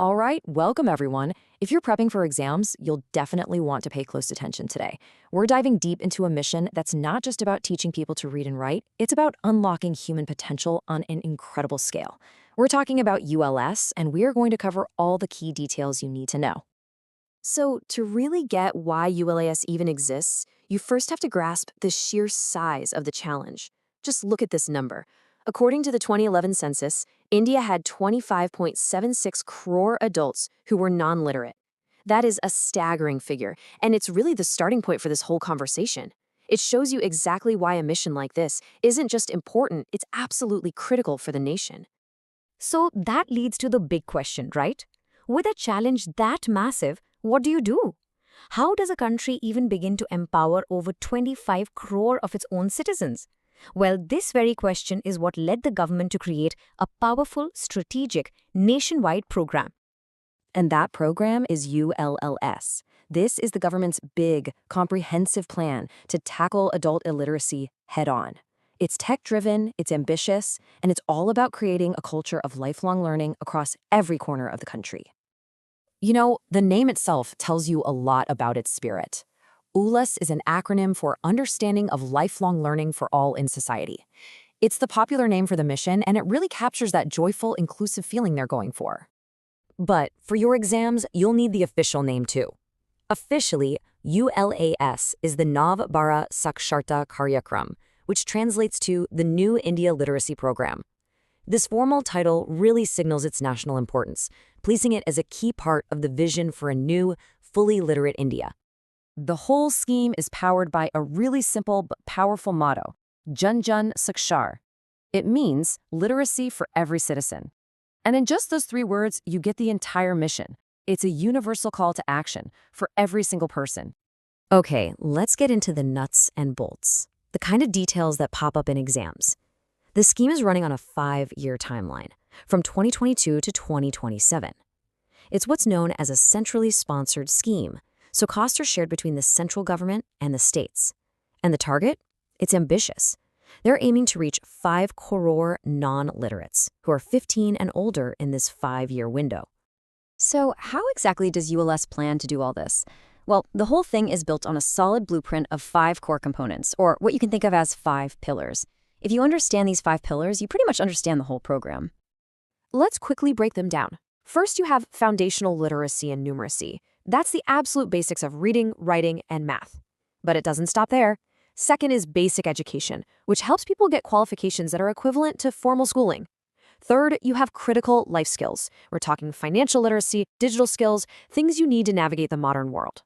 All right, welcome everyone. If you're prepping for exams, you'll definitely want to pay close attention today. We're diving deep into a mission that's not just about teaching people to read and write, it's about unlocking human potential on an incredible scale. We're talking about ULS, and we are going to cover all the key details you need to know. So, to really get why ULAS even exists, you first have to grasp the sheer size of the challenge. Just look at this number. According to the 2011 census, India had 25.76 crore adults who were non-literate. That is a staggering figure, and it's really the starting point for this whole conversation. It shows you exactly why a mission like this isn't just important, it's absolutely critical for the nation. So that leads to the big question, right? With a challenge that massive, what do you do? How does a country even begin to empower over 25 crore of its own citizens? Well, this very question is what led the government to create a powerful, strategic, nationwide program. And that program is ULLS. This is the government's big, comprehensive plan to tackle adult illiteracy head-on. It's tech-driven, it's ambitious, and it's all about creating a culture of lifelong learning across every corner of the country. You know, the name itself tells you a lot about its spirit. ULLAS is an acronym for Understanding of Lifelong Learning for All in Society. It's the popular name for the mission, and it really captures that joyful, inclusive feeling they're going for. But for your exams, you'll need the official name too. Officially, ULAS is the Nav Bharat Saksharta Karyakram, which translates to the New India Literacy Program. This formal title really signals its national importance, placing it as a key part of the vision for a new, fully literate India. The whole scheme is powered by a really simple but powerful motto, Jan Jan Sakshar. It means literacy for every citizen. And in just those 3 words, you get the entire mission. It's a universal call to action for every single person. Okay, let's get into the nuts and bolts, the kind of details that pop up in exams. The scheme is running on a 5-year timeline, from 2022 to 2027. It's what's known as a centrally sponsored scheme, so costs are shared between the central government and the states. And the target? It's ambitious. They're aiming to reach 5 crore non-literates who are 15 and older in this 5-year window. So how exactly does ULS plan to do all this? Well, the whole thing is built on a solid blueprint of 5 core components, or what you can think of as 5 pillars. If you understand these 5 pillars, you pretty much understand the whole program. Let's quickly break them down. First, you have foundational literacy and numeracy. That's the absolute basics of reading, writing, and math. But it doesn't stop there. Second is basic education, which helps people get qualifications that are equivalent to formal schooling. Third, you have critical life skills. We're talking financial literacy, digital skills, things you need to navigate the modern world.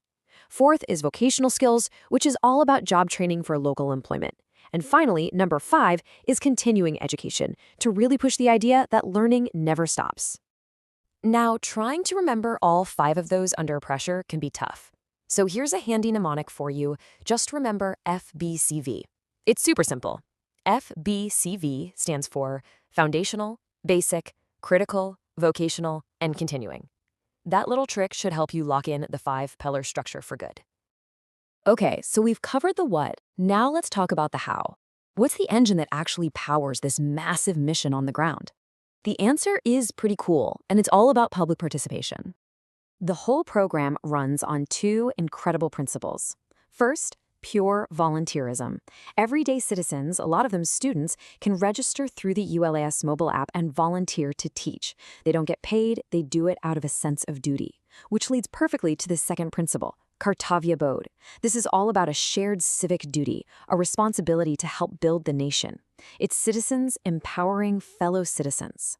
Fourth is vocational skills, which is all about job training for local employment. And finally, number 5 is continuing education, to really push the idea that learning never stops. Now, trying to remember all 5 of those under pressure can be tough. So here's a handy mnemonic for you. Just remember FBCV. It's super simple. FBCV stands for Foundational, Basic, Critical, Vocational, and Continuing. That little trick should help you lock in the 5-pillar structure for good. Okay, so we've covered the what. Now let's talk about the how. What's the engine that actually powers this massive mission on the ground? The answer is pretty cool, and it's all about public participation. The whole program runs on 2 incredible principles. First, pure volunteerism. Everyday citizens, a lot of them students, can register through the ULAS mobile app and volunteer to teach. They don't get paid, they do it out of a sense of duty. Which leads perfectly to the second principle, Kartavya Bodh. This is all about a shared civic duty, a responsibility to help build the nation. It's citizens empowering fellow citizens.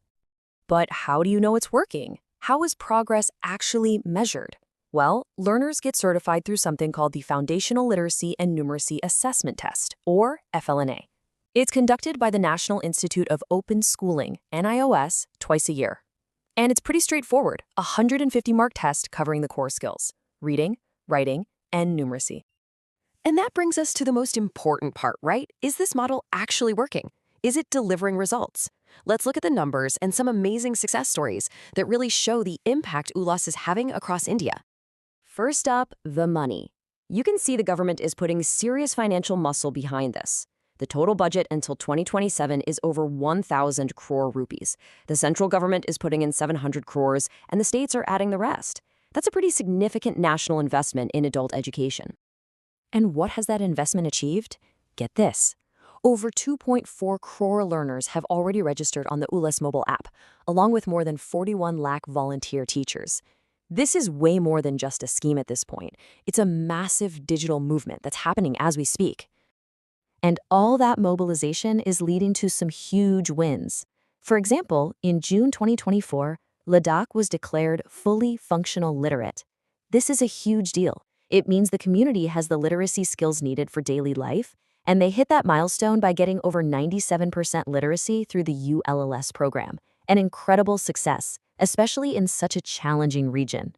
But how do you know it's working? How is progress actually measured? Well, learners get certified through something called the Foundational Literacy and Numeracy Assessment Test, or FLNA. It's conducted by the National Institute of Open Schooling, NIOS, twice a year. And it's pretty straightforward, a 150-mark test covering the core skills: reading, writing, and numeracy. And that brings us to the most important part, right? Is this model actually working? Is it delivering results? Let's look at the numbers and some amazing success stories that really show the impact ULLAS is having across India. First up, the money. You can see the government is putting serious financial muscle behind this. The total budget until 2027 is over 1,000 crore rupees. The central government is putting in 700 crores, and the states are adding the rest. That's a pretty significant national investment in adult education. And what has that investment achieved? Get this. Over 2.4 crore learners have already registered on the ULLAS mobile app, along with more than 41 lakh volunteer teachers. This is way more than just a scheme at this point. It's a massive digital movement that's happening as we speak. And all that mobilization is leading to some huge wins. For example, in June 2024, Ladakh was declared fully functional literate. This is a huge deal. It means the community has the literacy skills needed for daily life, and they hit that milestone by getting over 97% literacy through the ULLAS program. An incredible success, especially in such a challenging region.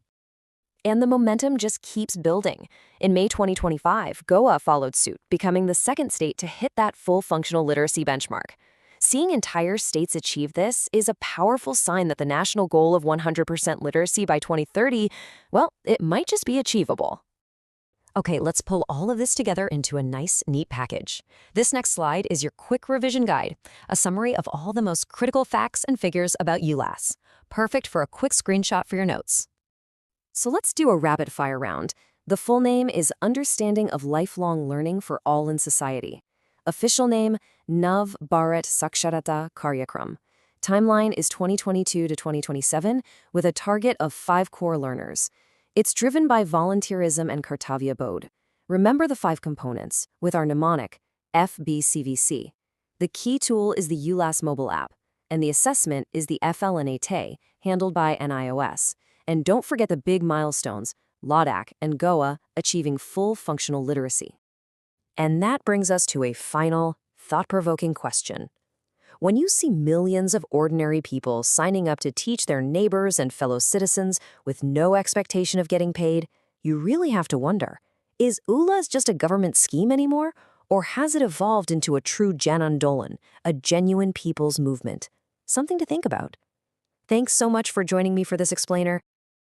And the momentum just keeps building. In May 2025, Goa followed suit, becoming the second state to hit that full functional literacy benchmark. Seeing entire states achieve this is a powerful sign that the national goal of 100% literacy by 2030, well, it might just be achievable. Okay, let's pull all of this together into a nice, neat package. This next slide is your quick revision guide, a summary of all the most critical facts and figures about ULLAS. Perfect for a quick screenshot for your notes. So let's do a rapid-fire round. The full name is Understanding of Lifelong Learning for All in Society. Official name, Nav Bharat Saksharta Karyakram. Timeline is 2022 to 2027, with a target of 5 core learners. It's driven by volunteerism and Kartavya Bodh. Remember the 5 components, with our mnemonic, FBCVC. The key tool is the ULLAS mobile app, and the assessment is the FLNAT, handled by an iOS. And don't forget the big milestones, Ladakh and Goa achieving full functional literacy. And that brings us to a final, thought-provoking question. When you see millions of ordinary people signing up to teach their neighbors and fellow citizens with no expectation of getting paid, you really have to wonder, is ULLAS just a government scheme anymore, or has it evolved into a true Jan Andolan, a genuine people's movement? Something to think about. Thanks so much for joining me for this explainer.